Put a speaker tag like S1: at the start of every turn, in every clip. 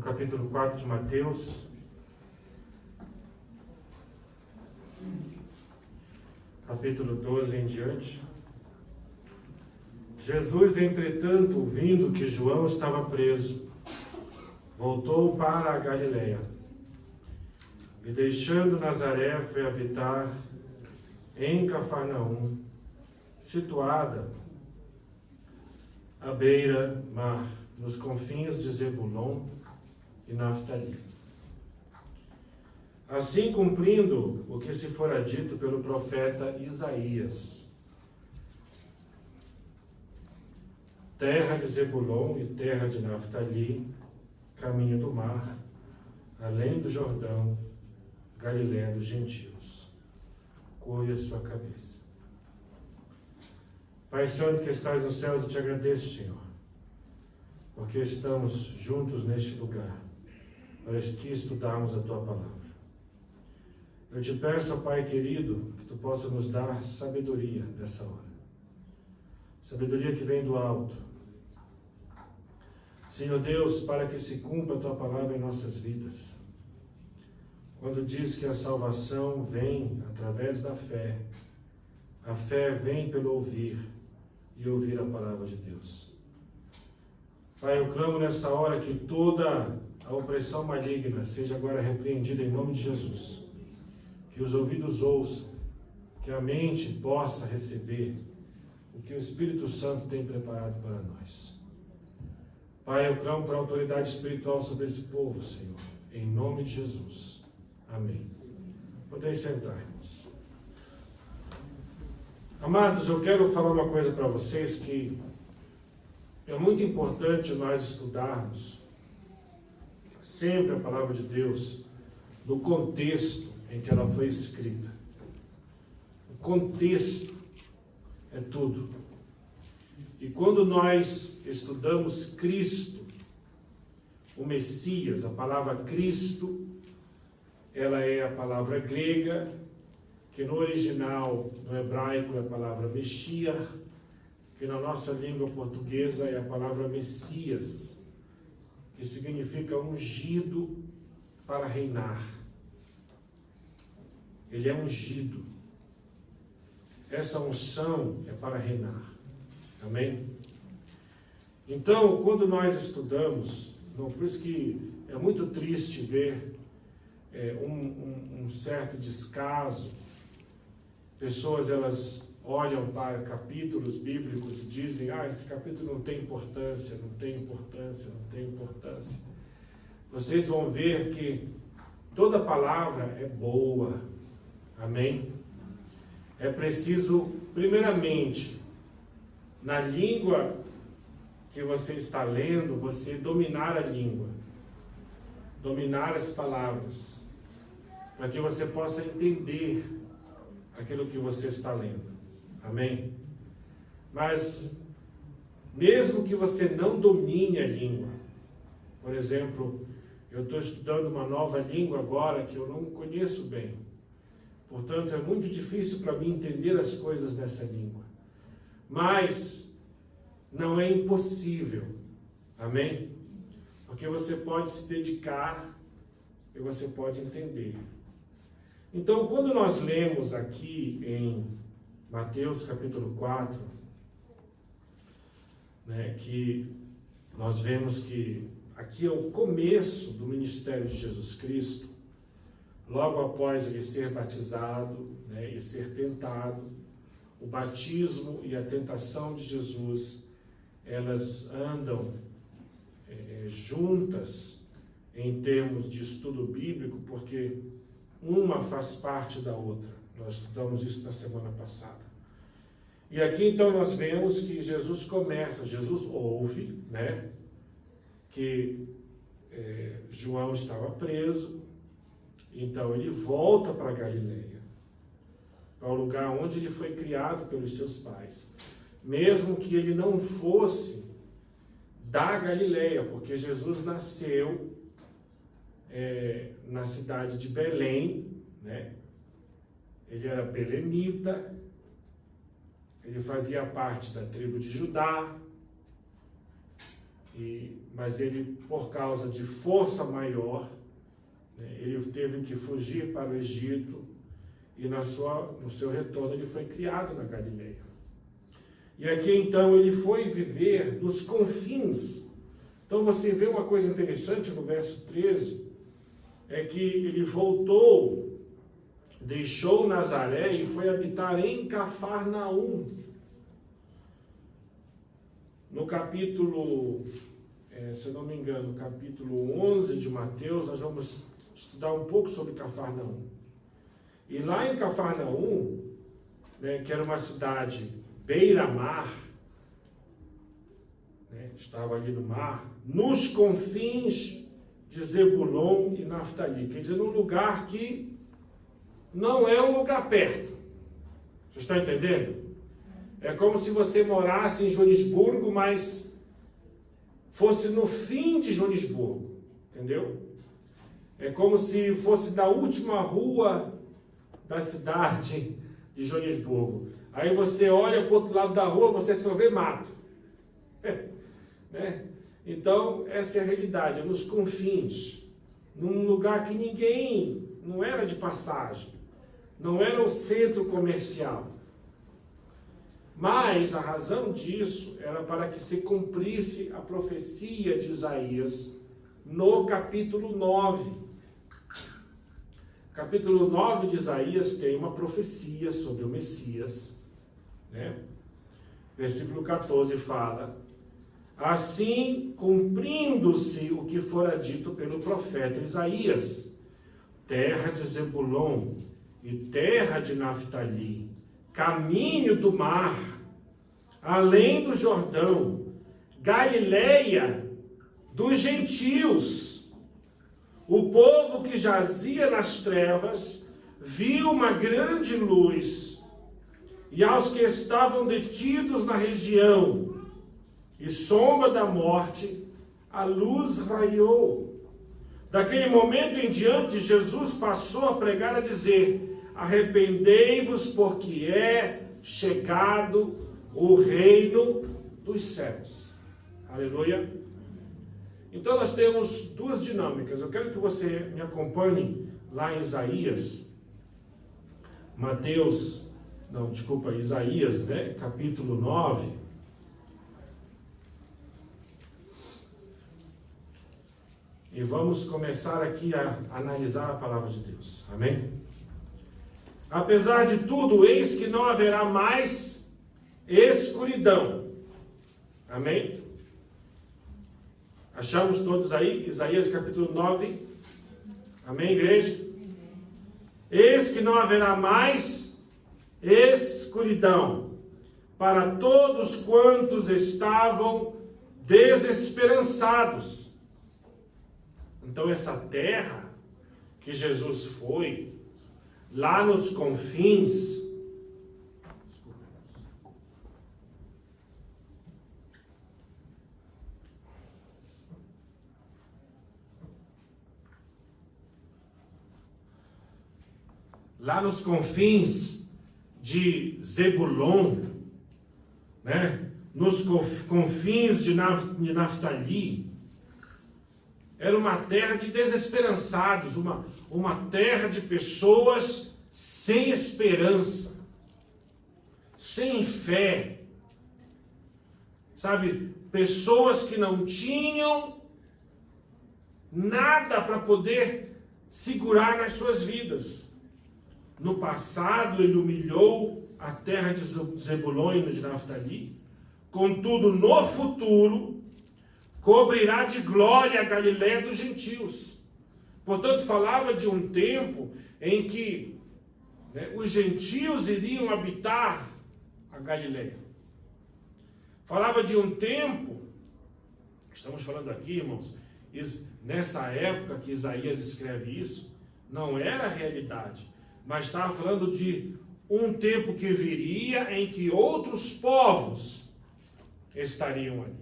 S1: capítulo 4 de Mateus. Capítulo 12 em diante. Jesus, entretanto, ouvindo que João estava preso, voltou para a Galiléia. E deixando Nazaré, foi habitar em Cafarnaum, situada à beira-mar, nos confins de Zebulon e Naftali. Assim cumprindo o que se fora dito pelo profeta Isaías: terra de Zebulon e terra de Naftali, caminho do mar, além do Jordão, Galiléia dos gentios. Curve a sua cabeça. Pai Santo que estás nos céus, eu te agradeço, Senhor, porque estamos juntos neste lugar, para que estudarmos a Tua palavra. Eu te peço, ó Pai querido, que Tu possa nos dar sabedoria nessa hora. Sabedoria que vem do alto. Senhor Deus, para que se cumpra a Tua palavra em nossas vidas. Quando diz que a salvação vem através da fé, a fé vem pelo ouvir e ouvir a palavra de Deus. Pai, eu clamo nessa hora que toda a opressão maligna seja agora repreendida em nome de Jesus. Que os ouvidos ouçam, que a mente possa receber o que o Espírito Santo tem preparado para nós. Pai, eu clamo para a autoridade espiritual sobre esse povo, Senhor, em nome de Jesus. Amém. Podeis sentar, irmãos. Amados, eu quero falar uma coisa para vocês que é muito importante nós estudarmos sempre a palavra de Deus no contexto em que ela foi escrita. O contexto é tudo. E quando nós estudamos Cristo, o Messias, a palavra Cristo, ela é a palavra grega, que no original, no hebraico, é a palavra Meshiach, que na nossa língua portuguesa é a palavra Messias, que significa ungido para reinar. Ele é ungido. Essa unção é para reinar. Amém? Então, quando nós estudamos, por isso que é muito triste ver um certo descaso. Pessoas, elas olham para capítulos bíblicos e dizem: esse capítulo não tem importância, não tem importância, não tem importância. Vocês vão ver que toda palavra é boa. Amém? É preciso, primeiramente, na língua que você está lendo, você dominar a língua, dominar as palavras, para que você possa entender aquilo que você está lendo. Amém? Mas, mesmo que você não domine a língua, por exemplo, eu estou estudando uma nova língua agora que eu não conheço bem. Portanto, é muito difícil para mim entender as coisas dessa língua. Mas não é impossível. Amém? Porque você pode se dedicar e você pode entender. Então, quando nós lemos aqui em Mateus capítulo 4, que nós vemos que aqui é o começo do ministério de Jesus Cristo, logo após ele ser batizado, e ser tentado, o batismo e a tentação de Jesus, elas andam juntas em termos de estudo bíblico, porque uma faz parte da outra. Nós estudamos isso na semana passada. E aqui então nós vemos que Jesus ouve, que João estava preso, então ele volta para Galiléia, para o lugar onde ele foi criado pelos seus pais. Mesmo que ele não fosse da Galiléia, porque Jesus nasceu na cidade de Belém, Ele era belemita, ele fazia parte da tribo de Judá. mas ele, por causa de força maior, ele teve que fugir para o Egito, e no seu retorno ele foi criado na Galileia. E aqui então ele foi viver nos confins. Então você vê uma coisa interessante no verso 13, é que ele voltou, deixou Nazaré e foi habitar em Cafarnaum. No capítulo, se eu não me engano, capítulo 11 de Mateus, nós vamos estudar um pouco sobre Cafarnaum. E lá em Cafarnaum, que era uma cidade beira-mar, estava ali no mar, nos confins de Zebulon e Naftali, quer dizer, num lugar que não é um lugar perto. Vocês estão entendendo? É como se você morasse em Joanesburgo, mas fosse no fim de Joanesburgo, entendeu? É como se fosse da última rua da cidade de Joanesburgo. Aí você olha para o outro lado da rua, você só vê mato. Né? Então, essa é a realidade, é nos confins, num lugar que ninguém, não era de passagem, não era o centro comercial. Mas a razão disso era para que se cumprisse a profecia de Isaías no capítulo 9. Capítulo 9 de Isaías tem uma profecia sobre o Messias, Versículo 14 fala: assim cumprindo-se o que fora dito pelo profeta Isaías, terra de Zebulon e terra de Naftali, caminho do mar, além do Jordão, Galileia dos gentios. O povo que jazia nas trevas viu uma grande luz, e aos que estavam detidos na região e sombra da morte, a luz raiou. Daquele momento em diante, Jesus passou a pregar, a dizer: arrependei-vos, porque é chegado o reino dos céus. Aleluia. Então nós temos duas dinâmicas. Eu quero que você me acompanhe lá em Isaías, Isaías, capítulo 9. E vamos começar aqui a analisar a palavra de Deus. Amém? Apesar de tudo, eis que não haverá mais escuridão. Amém? Achamos todos aí? Isaías capítulo 9. Amém, igreja? Eis que não haverá mais escuridão para todos quantos estavam desesperançados. Então essa terra que Jesus foi, lá nos confins, de Zebulon, nos confins de Naftali, era uma terra de desesperançados, uma terra de pessoas sem esperança, sem fé, sabe? Pessoas que não tinham nada para poder segurar nas suas vidas. No passado, ele humilhou a terra de Zebulon e de Naftali. Contudo, no futuro, cobrirá de glória a Galileia dos gentios. Portanto, falava de um tempo em que os gentios iriam habitar a Galileia. Falava de um tempo, estamos falando aqui, irmãos, nessa época que Isaías escreve isso, não era a realidade. Mas estava falando de um tempo que viria em que outros povos estariam ali.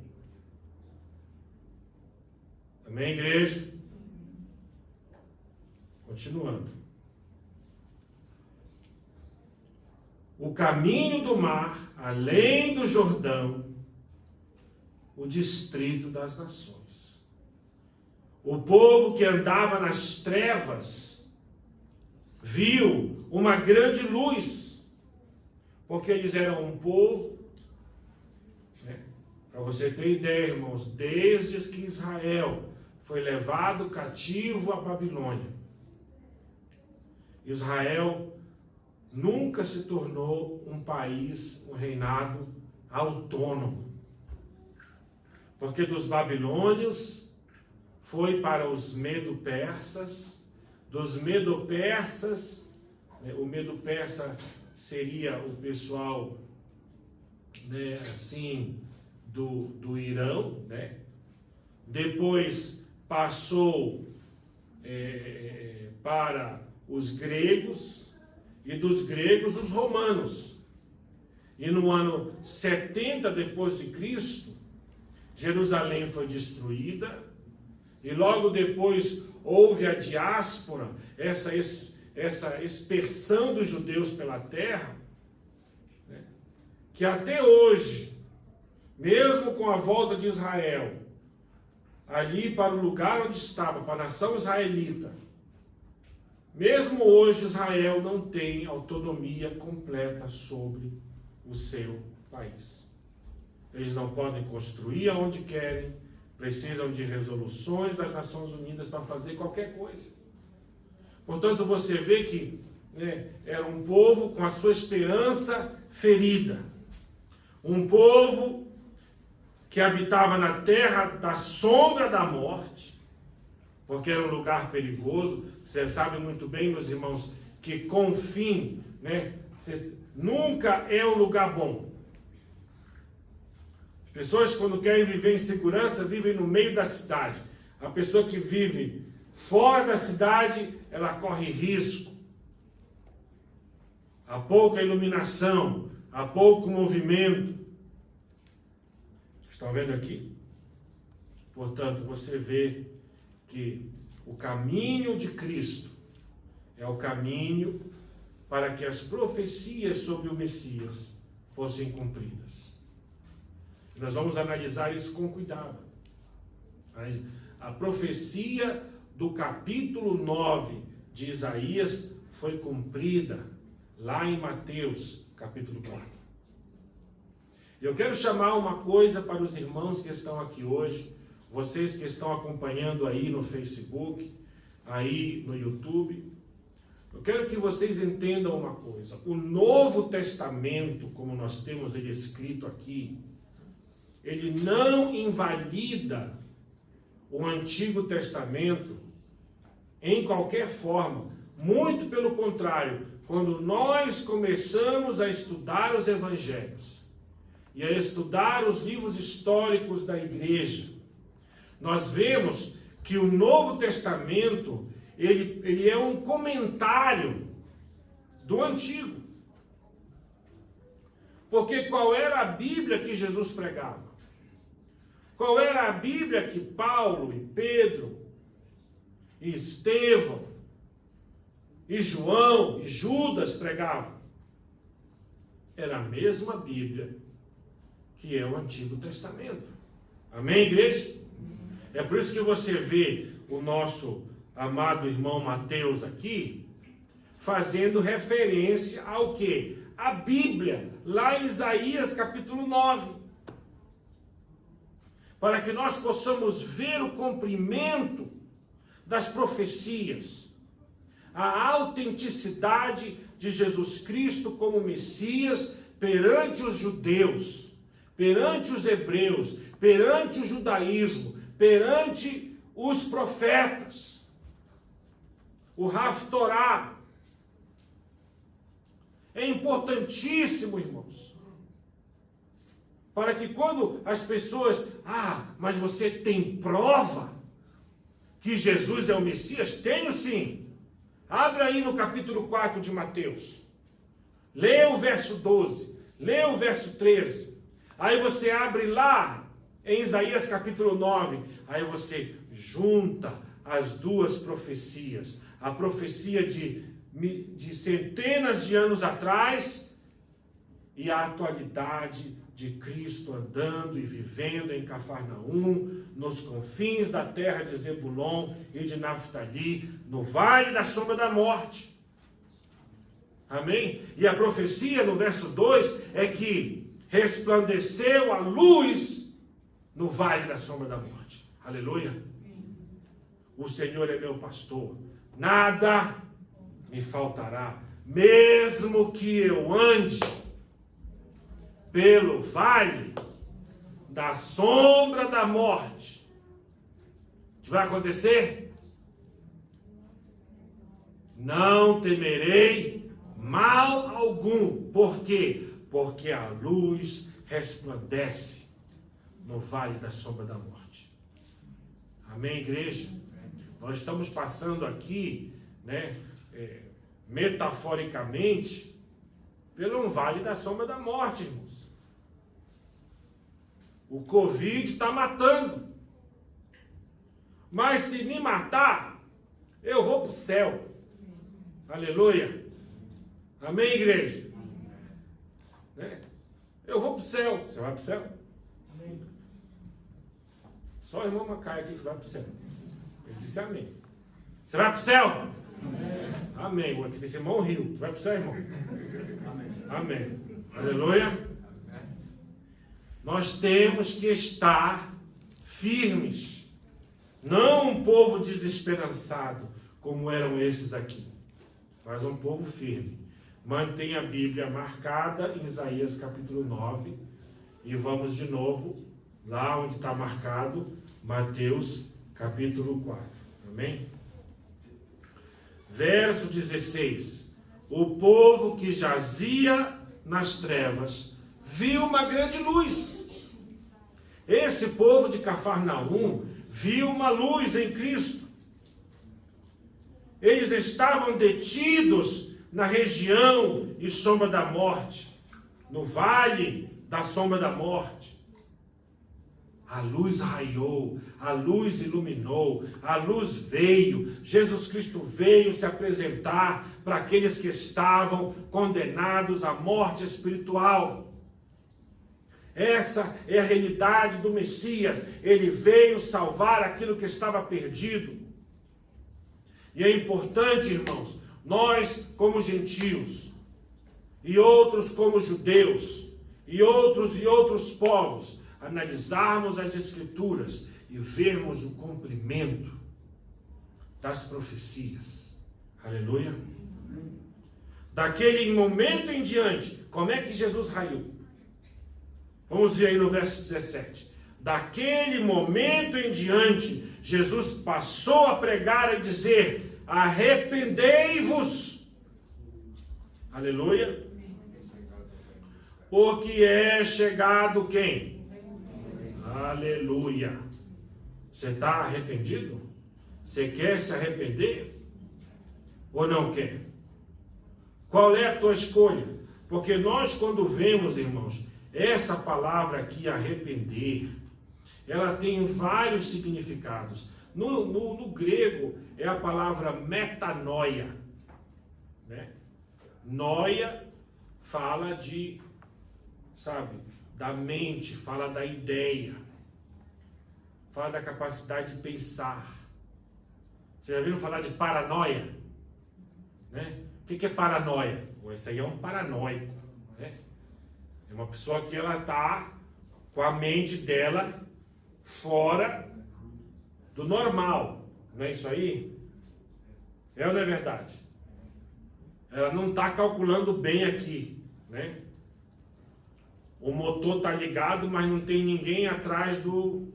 S1: Amém, igreja? Continuando. O caminho do mar, além do Jordão, o distrito das nações. O povo que andava nas trevas viu uma grande luz, porque eles eram um povo, né? Para você ter ideia, irmãos, desde que Israel foi levado cativo à Babilônia, Israel nunca se tornou um país, um reinado autônomo. Porque dos babilônios foi para os medo-persas, dos medo-persas, né, o medo-persa seria o pessoal, né, assim, do Irão, né? Depois passou para os gregos, e dos gregos os romanos. E no ano 70 depois de Cristo, Jerusalém foi destruída, e logo depois houve a diáspora, essa expersão dos judeus pela terra, né, que até hoje, mesmo com a volta de Israel, ali para o lugar onde estava, para a nação israelita, mesmo hoje Israel não tem autonomia completa sobre o seu país. Eles não podem construir aonde querem, precisam de resoluções das Nações Unidas para fazer qualquer coisa. Portanto, você vê que, né, era um povo com a sua esperança ferida. Um povo que habitava na terra da sombra da morte, porque era um lugar perigoso. Você sabe muito bem, meus irmãos, que Confim, né, nunca é um lugar bom. As pessoas, quando querem viver em segurança, vivem no meio da cidade. A pessoa que vive fora da cidade, ela corre risco. Há pouca iluminação, há pouco movimento. Estão vendo aqui? Portanto, você vê que o caminho de Cristo é o caminho para que as profecias sobre o Messias fossem cumpridas. Nós vamos analisar isso com cuidado. A profecia do capítulo 9 de Isaías foi cumprida lá em Mateus, capítulo 4. Eu quero chamar uma coisa para os irmãos que estão aqui hoje, vocês que estão acompanhando aí no Facebook, aí no YouTube. Eu quero que vocês entendam uma coisa. O Novo Testamento, como nós temos ele escrito aqui, ele não invalida o Antigo Testamento em qualquer forma. Muito pelo contrário, quando nós começamos a estudar os Evangelhos e a estudar os livros históricos da igreja, nós vemos que o Novo Testamento, ele é um comentário do Antigo. Porque qual era a Bíblia que Jesus pregava? Qual era a Bíblia que Paulo e Pedro e Estevão e João e Judas pregavam? Era a mesma Bíblia que é o Antigo Testamento. Amém, igreja? É por isso que você vê o nosso amado irmão Mateus aqui fazendo referência ao quê? A Bíblia, lá em Isaías capítulo 9. Para que nós possamos ver o cumprimento das profecias, a autenticidade de Jesus Cristo como Messias perante os judeus, perante os hebreus, perante o judaísmo, perante os profetas, o Haftorá. É importantíssimo, irmãos, para que quando as pessoas, mas você tem prova que Jesus é o Messias? Tenho sim. Abra aí no capítulo 4 de Mateus. Leia o verso 12. Leia o verso 13. Aí você abre lá em Isaías capítulo 9. Aí você junta as duas profecias. A profecia de centenas de anos atrás e a atualidade de Cristo andando e vivendo em Cafarnaum, nos confins da terra de Zebulon e de Naftali, no vale da sombra da morte. Amém? E a profecia no verso 2 é que resplandeceu a luz no vale da sombra da morte. Aleluia! O Senhor é meu pastor, nada me faltará, mesmo que eu ande pelo vale da sombra da morte. O que vai acontecer? Não temerei mal algum. Por quê? Porque a luz resplandece no vale da sombra da morte. Amém, igreja? Nós estamos passando aqui, metaforicamente, pelo um vale da sombra da morte, irmãos. O Covid está matando. Mas se me matar, eu vou para o céu. Aleluia. Amém, igreja? Eu vou para o céu. Você vai para o céu? Amém. Só o irmão Macaia aqui que vai para o céu. Ele disse amém. Você vai para o céu? Amém. Amém. Esse irmão riu. Tu vai para o céu, irmão? Amém. Amém. Aleluia. Nós temos que estar firmes. Não um povo desesperançado, como eram esses aqui, mas um povo firme. Mantenha a Bíblia marcada em Isaías capítulo 9. E vamos de novo lá onde está marcado Mateus capítulo 4. Amém? Verso 16. O povo que jazia nas trevas viu uma grande luz. Esse povo de Cafarnaum viu uma luz em Cristo. Eles estavam detidos na região e sombra da morte, no vale da sombra da morte. A luz raiou, a luz iluminou, a luz veio. Jesus Cristo veio se apresentar para aqueles que estavam condenados à morte espiritual. Essa é a realidade do Messias. Ele veio salvar aquilo que estava perdido. E é importante, irmãos, nós como gentios, e outros como judeus, e outros povos, analisarmos as Escrituras e vermos o cumprimento das profecias. Aleluia. Daquele momento em diante, como é que Jesus raiou? Vamos ver aí no verso 17. Daquele momento em diante, Jesus passou a pregar e dizer: arrependei-vos. Aleluia. Porque é chegado quem? Aleluia. Você está arrependido? Você quer se arrepender? Ou não quer? Qual é a tua escolha? Porque nós, quando vemos, irmãos, essa palavra aqui, arrepender, ela tem vários significados. No grego é a palavra metanoia. Noia fala de, da mente, fala da ideia, fala da capacidade de pensar. Vocês já viram falar de paranoia? O que é paranoia? Esse aí é um paranoico. É uma pessoa que ela está com a mente dela fora do normal. Não é isso aí? É ou não é verdade? Ela não está calculando bem aqui, O motor está ligado, mas não tem ninguém atrás do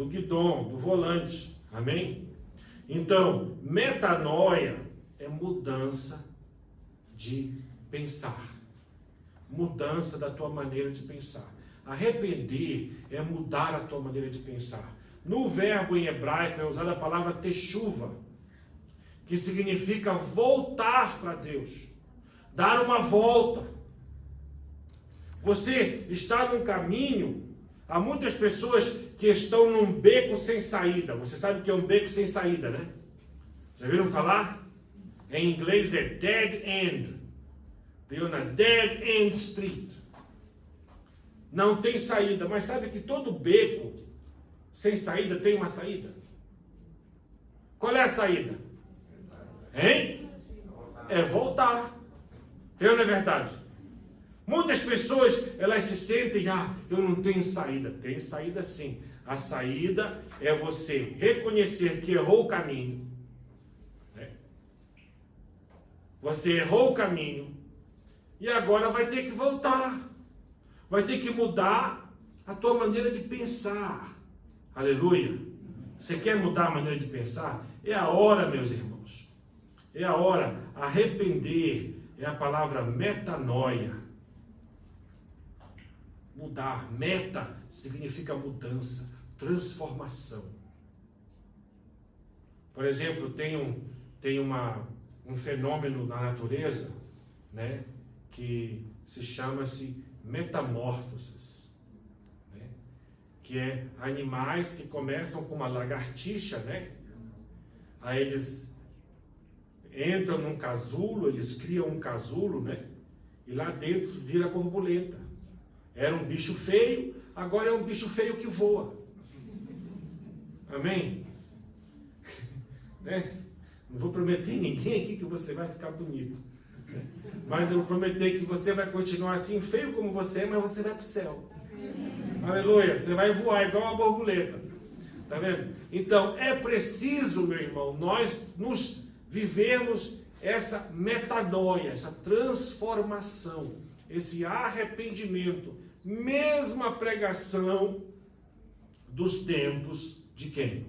S1: guidão, do volante. Amém? Então, metanoia é mudança de pensar. Mudança da tua maneira de pensar. Arrepender é mudar a tua maneira de pensar. No verbo em hebraico é usada a palavra teshuva, que significa voltar para Deus, dar uma volta. Você está num caminho. Há muitas pessoas que estão num beco sem saída. Você sabe o que é um beco sem saída, né? Já viram falar? Em inglês é dead end. Veio na Dead End Street. Não tem saída, mas sabe que todo beco sem saída tem uma saída? Qual é a saída? Hein? É voltar. Não é verdade? Muitas pessoas, elas se sentem, eu não tenho saída. Tem saída sim. A saída é você reconhecer que errou o caminho. Né? Você errou o caminho. E agora vai ter que voltar. Vai ter que mudar a tua maneira de pensar. Aleluia. Você quer mudar a maneira de pensar? É a hora, meus irmãos. É a hora. Arrepender é a palavra metanoia. Mudar. Meta significa mudança, transformação. Por exemplo, tem um fenômeno na natureza, né, que se chama-se metamorfoses, né, que é animais que começam com uma lagartixa, né, aí eles entram num casulo, eles criam um casulo, né, e lá dentro vira borboleta. Era um bicho feio, agora é um bicho feio que voa. Amém? Né? Não vou prometer a ninguém aqui que você vai ficar bonito. Né? Mas eu vou prometer que você vai continuar assim, feio como você é, mas você vai para o céu. Aleluia! Você vai voar igual uma borboleta. Tá vendo? Então, é preciso, meu irmão, nós nos vivemos essa metanoia, essa transformação, esse arrependimento. Mesma pregação dos tempos de quem?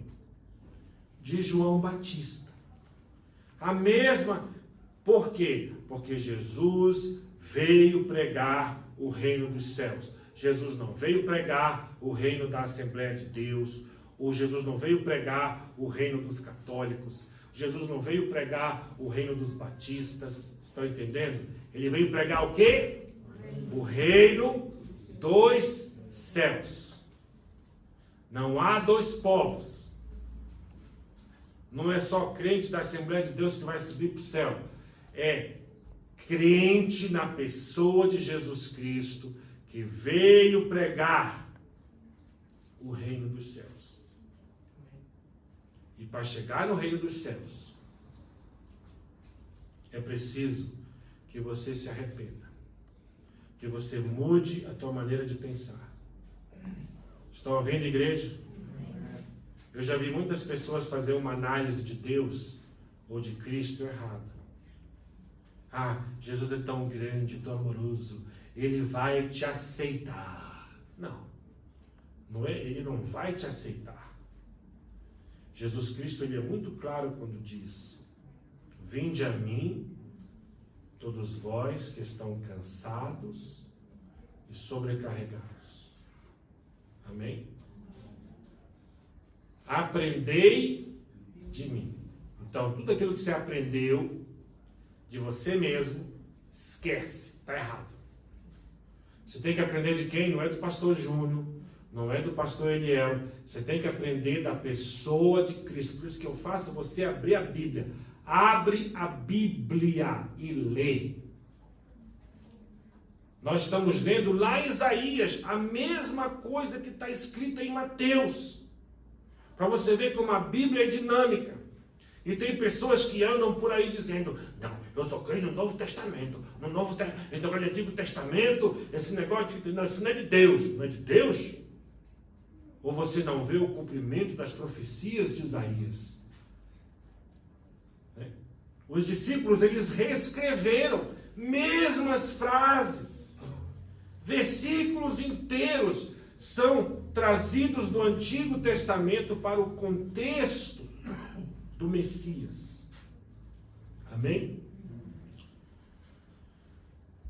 S1: De João Batista. A mesma. Por quê? Porque Jesus veio pregar o reino dos céus. Jesus não veio pregar o reino da Assembleia de Deus. Ou Jesus não veio pregar o reino dos católicos. Jesus não veio pregar o reino dos batistas. Estão entendendo? Ele veio pregar o quê? O reino dos céus. Não há dois povos. Não é só crente da Assembleia de Deus que vai subir para o céu. É crente na pessoa de Jesus Cristo que veio pregar o reino dos céus. E para chegar no reino dos céus, é preciso que você se arrependa. Que você mude a tua maneira de pensar. Estão ouvindo, igreja? Eu já vi muitas pessoas fazer uma análise de Deus ou de Cristo errada. Jesus é tão grande, tão amoroso, Ele vai te aceitar. Não é, Ele não vai te aceitar. Jesus Cristo, Ele é muito claro quando diz: vinde a mim, todos vós que estão cansados e sobrecarregados. Amém? Aprendei de mim. Então, tudo aquilo que você aprendeu de você mesmo, esquece, está errado. Você tem que aprender de quem? Não é do pastor Júnior, não é do pastor Eliel. Você tem que aprender da pessoa de Cristo. Por isso que eu faço você abrir a Bíblia. Abre a Bíblia e lê. Nós estamos lendo lá em Isaías a mesma coisa que está escrita em Mateus. Para você ver como a Bíblia é dinâmica. E tem pessoas que andam por aí dizendo: não, eu só creio no Novo Testamento. No Antigo Testamento, esse negócio isso não é de Deus. Não é de Deus? Ou você não vê o cumprimento das profecias de Isaías? Os discípulos, eles reescreveram mesmas frases. Versículos inteiros são trazidos do Antigo Testamento para o contexto do Messias. Amém?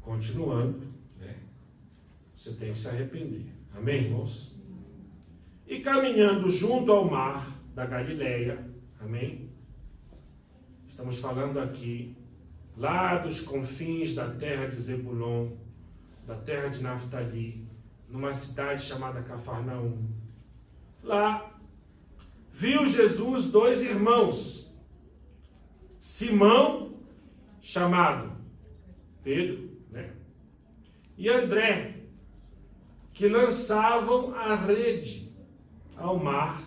S1: Continuando, né? Você tem que se arrepender. Amém, irmãos? E caminhando junto ao mar da Galileia, amém? Estamos falando aqui, lá dos confins da terra de Zebulon, da terra de Naftali, numa cidade chamada Cafarnaum. Lá, viu Jesus dois irmãos, Simão, chamado Pedro, né? E André, que lançavam a rede ao mar,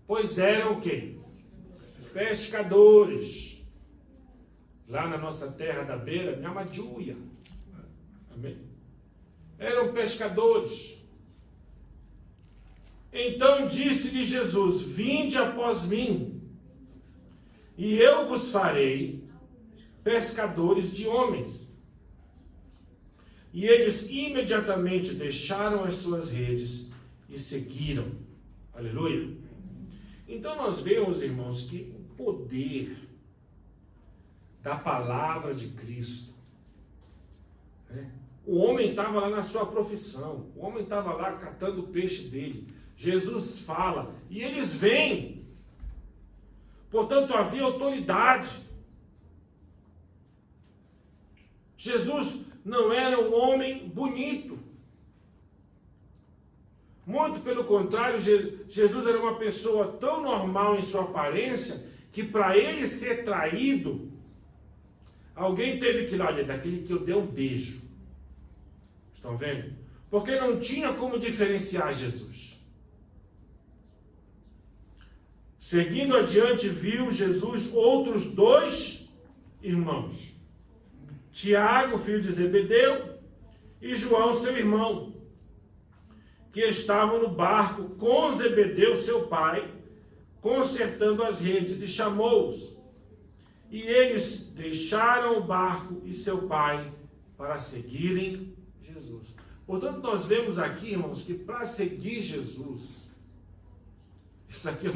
S1: pois eram o quê? Pescadores. Lá na nossa terra da beira, Nhamadjuia. Amém? Eram pescadores. Então disse-lhe Jesus: vinde após mim, e eu vos farei pescadores de homens. E eles imediatamente deixaram as suas redes e seguiram. Aleluia. Então nós vemos, irmãos, que o poder da palavra de Cristo, né? O homem estava lá na sua profissão, o homem estava lá catando o peixe dele. Jesus fala e eles vêm. Portanto, havia autoridade. Jesus não era um homem bonito. Muito pelo contrário, Jesus era uma pessoa tão normal em sua aparência que para ele ser traído, alguém teve que ir lá, olha, daquele que eu dei um beijo. Estão vendo? Porque não tinha como diferenciar Jesus. Seguindo adiante, viu Jesus outros 2 irmãos. Tiago, filho de Zebedeu, e João, seu irmão, que estavam no barco com Zebedeu, seu pai, consertando as redes, e chamou-os. E eles deixaram o barco e seu pai para seguirem Jesus. Portanto, nós vemos aqui, irmãos, que para seguir Jesus, isso aqui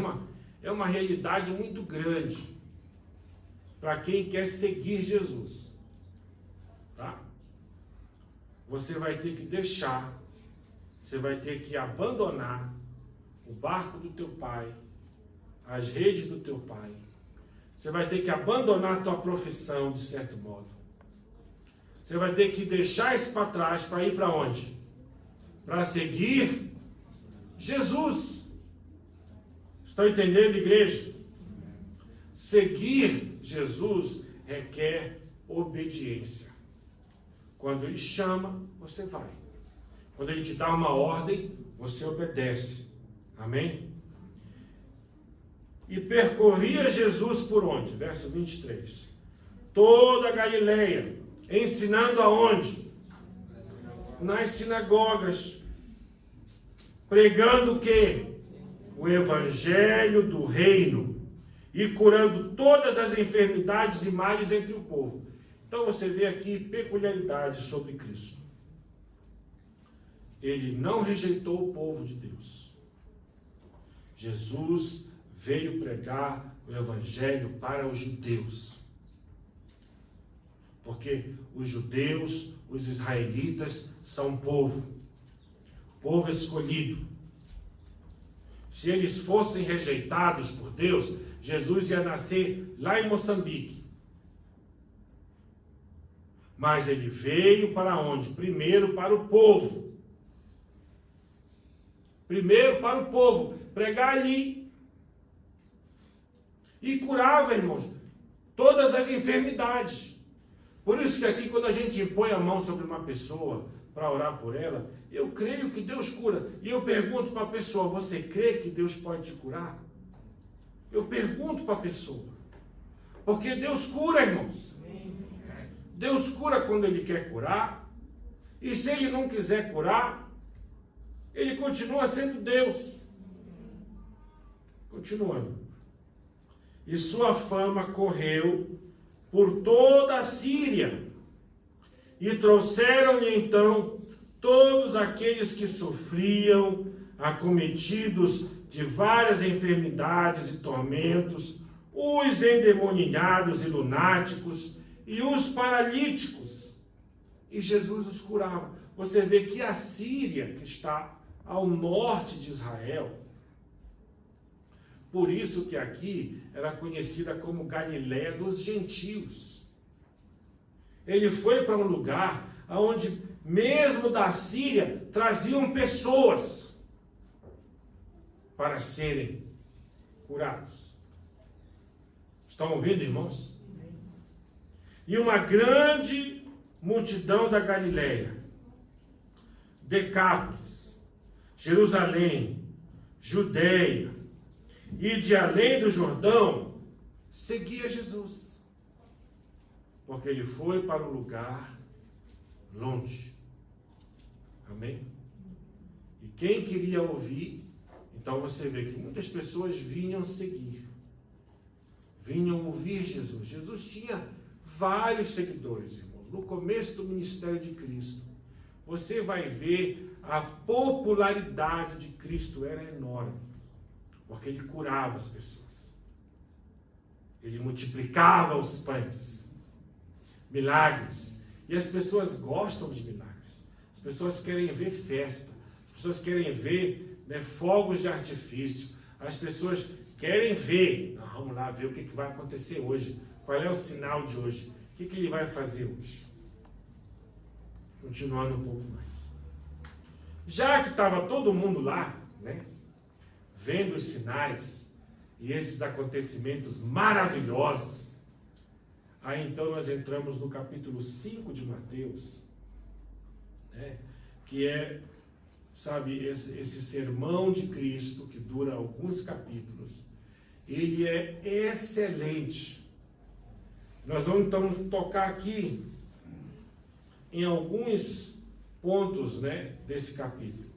S1: é uma realidade muito grande para quem quer seguir Jesus. Tá? Você vai ter que deixar, você vai ter que abandonar o barco do teu pai, as redes do teu pai. Você vai ter que abandonar a tua profissão, de certo modo. Você vai ter que deixar isso para trás para ir para onde? Para seguir Jesus. Estão entendendo, igreja? Seguir Jesus requer obediência. Quando ele chama, você vai. Quando ele te dá uma ordem, você obedece. Amém? E percorria Jesus por onde? Verso 23. Toda a Galileia, ensinando aonde? Nas sinagogas. Pregando o quê? O evangelho do reino. E curando todas as enfermidades e males entre o povo. Então você vê aqui peculiaridades sobre Cristo. Ele não rejeitou o povo de Deus. Jesus veio pregar o evangelho para os judeus. Porque os judeus, os israelitas, são povo escolhido. Se eles fossem rejeitados por Deus, Jesus ia nascer lá em Moçambique. Mas ele veio para onde? Primeiro para o povo. Primeiro para o povo. Pregar ali. E curava, irmãos, todas as enfermidades. Por isso que aqui, quando a gente impõe a mão sobre uma pessoa para orar por ela, eu creio que Deus cura. E eu pergunto para a pessoa, você crê que Deus pode te curar? Eu pergunto para a pessoa. Porque Deus cura, irmãos. Deus cura quando Ele quer curar. E se Ele não quiser curar, Ele continua sendo Deus. Continuando. E sua fama correu por toda a Síria. E trouxeram-lhe então todos aqueles que sofriam, acometidos de várias enfermidades e tormentos, os endemoniados e lunáticos, e os paralíticos. E Jesus os curava. Você vê que a Síria, que está ao norte de Israel, por isso que aqui era conhecida como Galileia dos gentios. Ele foi para um lugar onde, mesmo da Síria, traziam pessoas para serem curados. Estão ouvindo, irmãos? E uma grande multidão da Galileia, Decápolis, Jerusalém, Judeia e de além do Jordão, seguia Jesus, porque ele foi para um lugar longe. Amém? E quem queria ouvir, então você vê que muitas pessoas vinham seguir, vinham ouvir Jesus. Jesus tinha vários seguidores, irmãos. No começo do ministério de Cristo, você vai ver a popularidade de Cristo era enorme, porque ele curava as pessoas, ele multiplicava os pães, milagres, e as pessoas gostam de milagres, as pessoas querem ver festa, as pessoas querem ver, né, fogos de artifício, as pessoas querem ver, vamos lá ver o que vai acontecer hoje, qual é o sinal de hoje, o que ele vai fazer hoje. Continuando um pouco mais. Já que estava todo mundo lá, né, vendo os sinais e esses acontecimentos maravilhosos, aí então nós entramos no capítulo 5 de Mateus, né, que é, sabe, esse sermão de Cristo, que dura alguns capítulos, ele é excelente. Nós vamos então tocar aqui em alguns pontos, né, desse capítulo.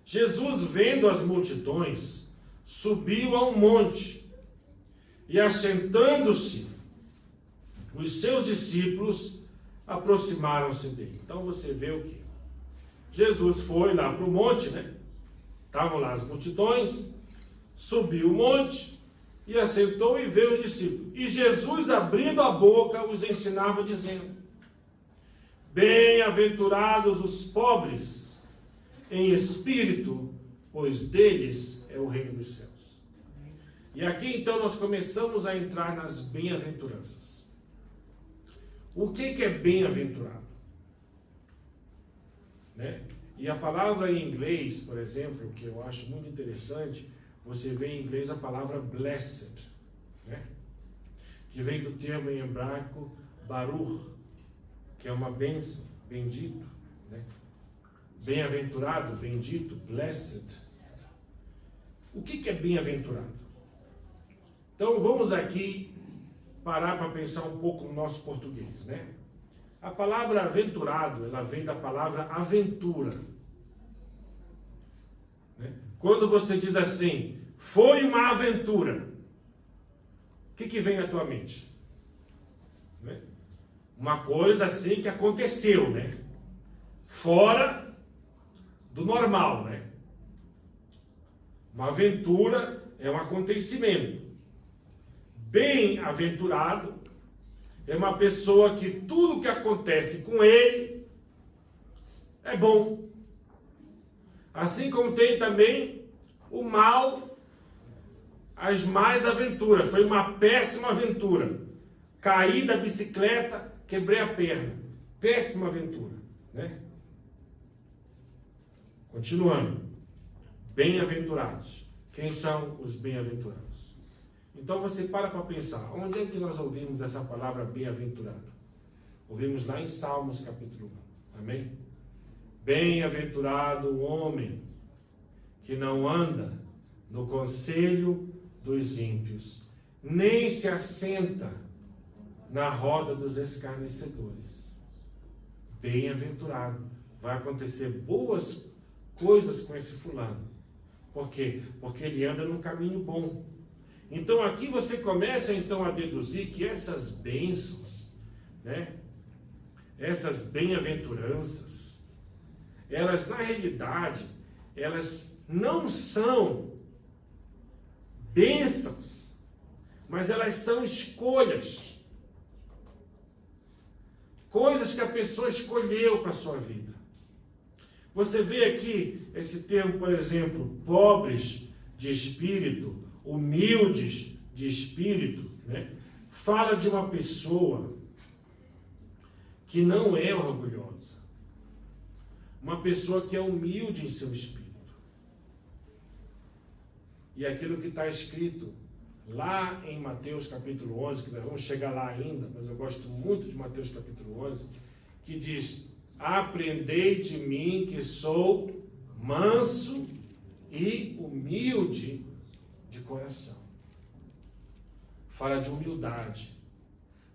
S1: Jesus, vendo as multidões, subiu a um monte e, assentando-se, os seus discípulos aproximaram-se dele. Então você vê o que? Jesus foi lá para o monte, né? Estavam lá as multidões, subiu o monte e assentou e veio os discípulos. E Jesus, abrindo a boca, os ensinava, dizendo: bem-aventurados os pobres em espírito, pois deles é o reino dos céus. E aqui então nós começamos a entrar nas bem-aventuranças. O que é bem-aventurado? Né? E a palavra em inglês, por exemplo, que eu acho muito interessante, você vê em inglês a palavra blessed, né? Que vem do termo em hebraico baruch, que é uma bênção, bendito, né? Bem-aventurado, bendito, blessed. O que é bem-aventurado? Então vamos aqui parar para pensar um pouco no nosso português, né? A palavra aventurado, ela vem da palavra aventura, né? Quando você diz assim, foi uma aventura, o que vem à tua mente? Né? Uma coisa assim que aconteceu, né? Fora do normal, né? Uma aventura é um acontecimento. Bem-aventurado é uma pessoa que tudo que acontece com ele é bom. Assim como tem também o mal, as más aventuras. Foi uma péssima aventura. Caí da bicicleta, quebrei a perna. Péssima aventura, né? Continuando. Bem-aventurados. Quem são os bem-aventurados? Então você para pensar, onde é que nós ouvimos essa palavra bem-aventurado? Ouvimos lá em Salmos capítulo 1, amém? Bem-aventurado o homem que não anda no conselho dos ímpios, nem se assenta na roda dos escarnecedores. Bem-aventurado, vai acontecer boas coisas com esse fulano. Por quê? Porque ele anda num caminho bom. Então aqui você começa então a deduzir que essas bênçãos, né, essas bem-aventuranças, elas na realidade, elas não são bênçãos, mas elas são escolhas. Coisas que a pessoa escolheu para a sua vida. Você vê aqui esse termo, por exemplo, pobres de espírito, humildes de espírito, né? Fala de uma pessoa que não é orgulhosa. Uma pessoa que é humilde em seu espírito. E aquilo que está escrito lá em Mateus capítulo 11, que nós vamos chegar lá ainda, mas eu gosto muito de Mateus capítulo 11, que diz: aprendei de mim que sou manso e humilde de coração. Fala de humildade,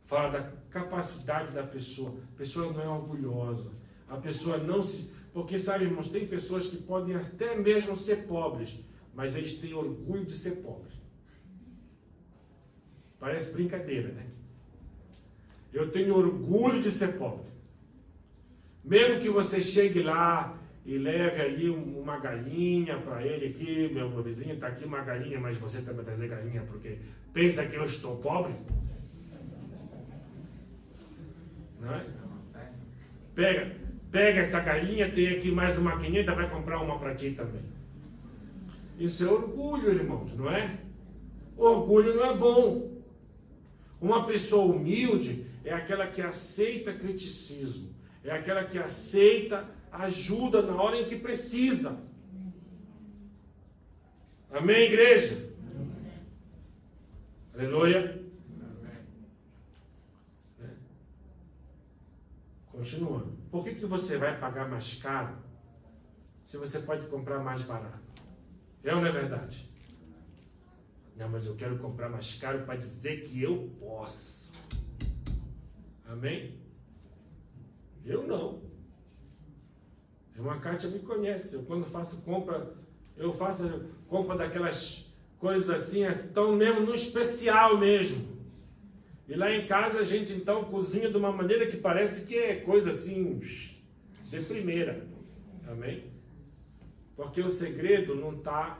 S1: fala da capacidade da pessoa. A pessoa não é orgulhosa, a pessoa não se... Porque, sabe, irmãos, tem pessoas que podem até mesmo ser pobres, mas eles têm orgulho de ser pobres. Parece brincadeira, né? Eu tenho orgulho de ser pobre. Mesmo que você chegue lá e leve ali uma galinha para ele aqui, meu vizinho está aqui uma galinha, mas você também vai trazer galinha porque pensa que eu estou pobre? Não é? Pega essa galinha, tem aqui mais uma 500, vai comprar uma para ti também. Isso é orgulho, irmãos, não é? Orgulho não é bom. Uma pessoa humilde é aquela que aceita criticismo, é aquela que aceita ajuda na hora em que precisa. Amém, igreja? Amém. Aleluia. Amém. Continuando. Por que você vai pagar mais caro se você pode comprar mais barato? É ou não é verdade? Não, mas eu quero comprar mais caro para dizer que eu posso. Amém? Eu não. A irmã Kátia me conhece. Eu quando faço compra, eu faço compra daquelas coisas assim, tão mesmo no especial mesmo. E lá em casa a gente então cozinha de uma maneira que parece que é coisa assim, de primeira. Amém? Porque o segredo não está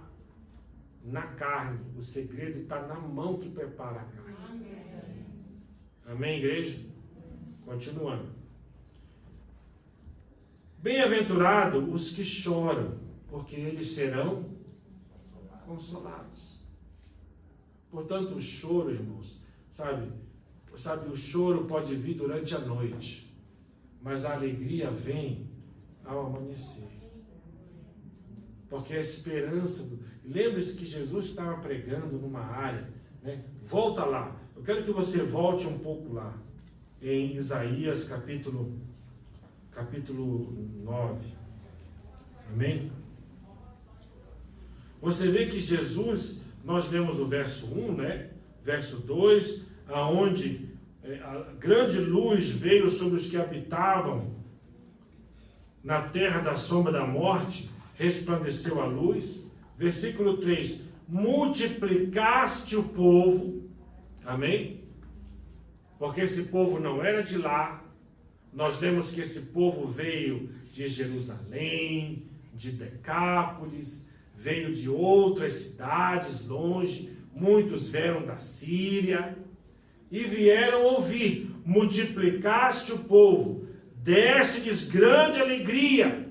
S1: na carne, o segredo está na mão que prepara a carne. Amém, igreja? Continuando. Bem-aventurados os que choram, porque eles serão consolados. Portanto, o choro, irmãos, sabe, o choro pode vir durante a noite, mas a alegria vem ao amanhecer. Porque a esperança... Lembre-se que Jesus estava pregando numa área, né? Volta lá. Eu quero que você volte um pouco lá. Em Isaías capítulo 9. Amém? Você vê que Jesus, nós lemos o verso 1, né? Verso 2, aonde a grande luz veio sobre os que habitavam na terra da sombra da morte, resplandeceu a luz. Versículo 3, multiplicaste o povo, amém? Porque esse povo não era de lá. Nós lemos que esse povo veio de Jerusalém, de Decápolis, veio de outras cidades longe, muitos vieram da Síria, e vieram ouvir, multiplicaste o povo, deste-lhes grande alegria,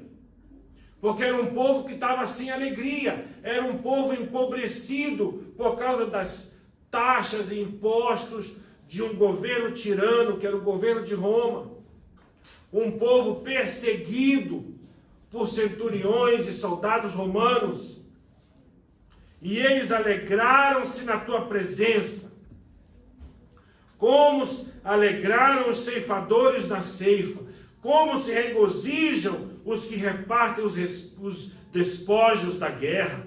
S1: porque era um povo que estava sem alegria, era um povo empobrecido por causa das taxas e impostos de um governo tirano, que era o governo de Roma. Um povo perseguido por centuriões e soldados romanos. E eles alegraram-se na tua presença, como alegraram os ceifadores na ceifa, como se regozijam os que repartem os despojos da guerra.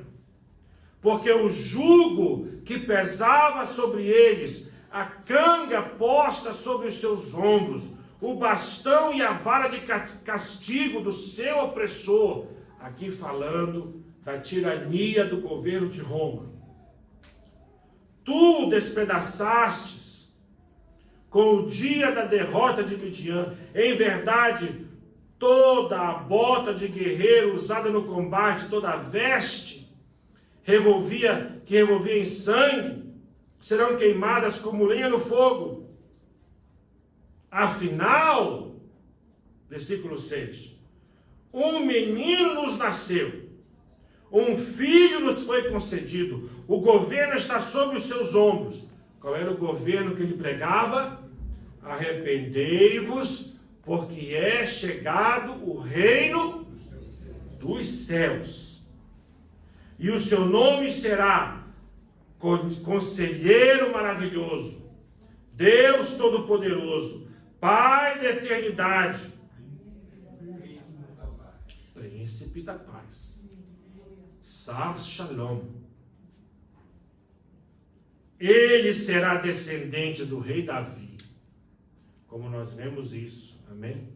S1: Porque o jugo que pesava sobre eles, a canga posta sobre os seus ombros, o bastão e a vara de castigo do seu opressor, aqui falando da tirania do governo de Roma. Tu despedaçastes com o dia da derrota de Midian. Em verdade, toda a bota de guerreiro usada no combate, toda a veste que revolvia em sangue, serão queimadas como lenha no fogo. Afinal, versículo 6, um menino nos nasceu, um filho nos foi concedido, o governo está sobre os seus ombros. Qual era o governo que ele pregava? Arrependei-vos, porque é chegado o reino dos céus. E o seu nome será Conselheiro maravilhoso, Deus Todo-Poderoso, Pai da eternidade, Príncipe da paz, Sar Shalom. Ele será descendente do rei Davi, como nós vemos isso, amém?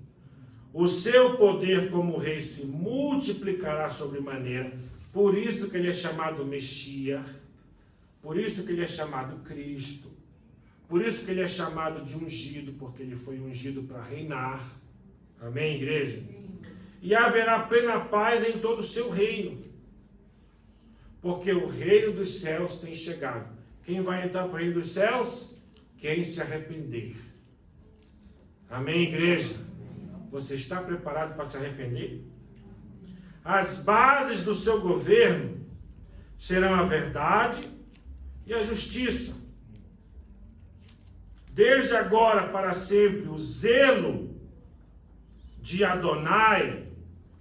S1: O seu poder como rei se multiplicará sobremaneira, por isso que ele é chamado Messias, por isso que ele é chamado Cristo, por isso que ele é chamado de ungido, porque ele foi ungido para reinar, amém, igreja? E haverá plena paz em todo o seu reino, porque o reino dos céus tem chegado. Quem vai entrar para o reino dos céus? Quem se arrepender. Amém, igreja? Você está preparado para se arrepender? As bases do seu governo serão a verdade e a justiça. Desde agora para sempre, o zelo de Adonai,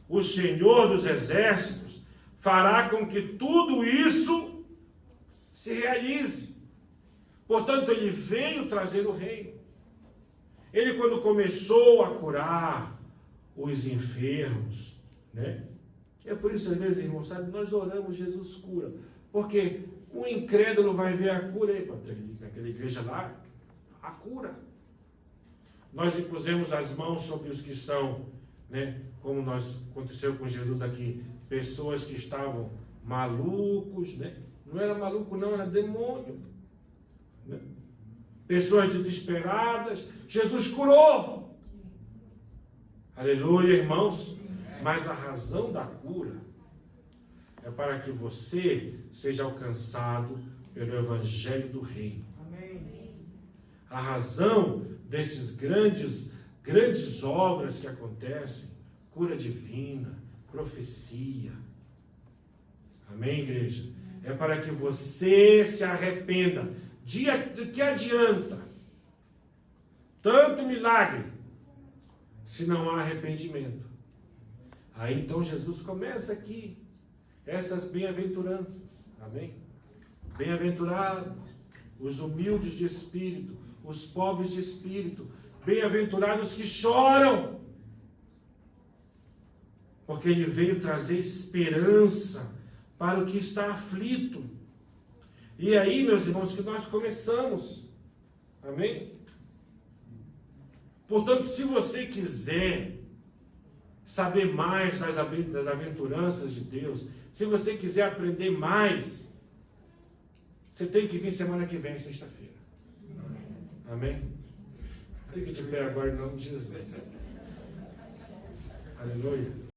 S1: o Senhor dos exércitos, fará com que tudo isso se realize. Portanto, ele veio trazer o reino. Ele, quando começou a curar os enfermos, né? É por isso, às vezes, irmãos, sabe, nós oramos, Jesus cura. Porque o incrédulo vai ver a cura aí, naquela igreja lá, a cura. Nós impusemos as mãos sobre os que são, né, como aconteceu com Jesus aqui, pessoas que estavam malucos, né? Não era maluco não, era demônio, né? Pessoas desesperadas, Jesus curou. Aleluia, irmãos. Mas a razão da cura é para que você seja alcançado pelo Evangelho do Reino. A razão desses grandes obras que acontecem, cura divina, profecia. Amém, igreja? É para que você se arrependa. Do que adianta tanto milagre se não há arrependimento? Aí então Jesus começa aqui essas bem-aventuranças. Amém? Bem-aventurados os humildes de espírito, os pobres de espírito, bem-aventurados que choram, porque ele veio trazer esperança para o que está aflito. E aí, meus irmãos, que nós começamos. Amém? Portanto, se você quiser saber mais das aventuranças de Deus, se você quiser aprender mais, você tem que vir semana que vem, sexta-feira. Amém? Fique de pé agora em nome de Jesus. Aleluia.